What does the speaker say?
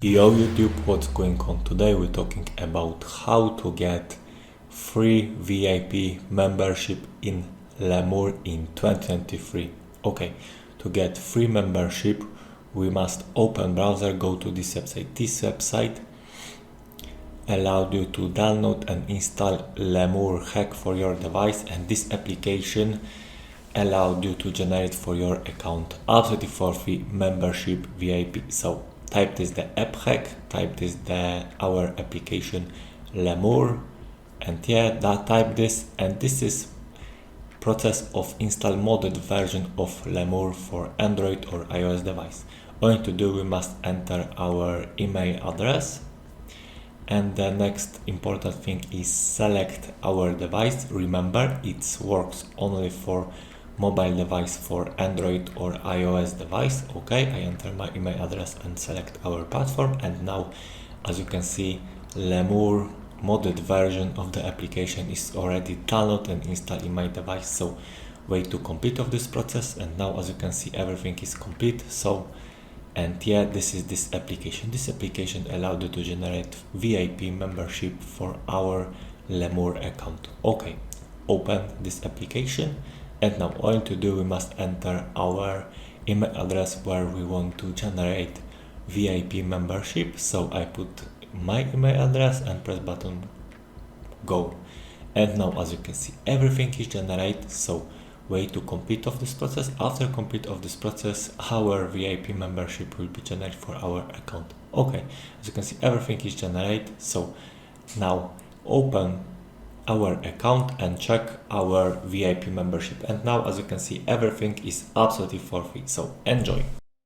Yo YouTube, what's going on? Today we're talking about how to get free VIP membership in Lamour in 2023. Okay, to get free membership we must open browser, go to this website. This website allows you to download and install Lamour hack for your device, and this application allowed you to generate for your account absolutely for free membership VIP. So type this the app hack, type this our application Lamour, and type this, and this is process of install modded version of Lamour for Android or iOS device. All you need to do, we must enter our email address, and the next important thing is select our device. Remember, it works only for mobile device, for Android or iOS device. Okay, I enter my email address and select our platform, and now as you can see, Lamour modded version of the application is already downloaded and installed in my device. So wait to complete of this process, and now as you can see everything is complete. So this is this application allowed you to generate VIP membership for our Lamour account. Okay, open this application, and now all you need to do, we must enter our email address where we want to generate VIP membership. So I put my email address and press button go, and now as you can see everything is generated. So wait to complete of this process. After complete of this process, our VIP membership will be generated for our account. Okay, as you can see everything is generated. So now open our account and check our VIP membership, and now as you can see everything is absolutely for free. So enjoy.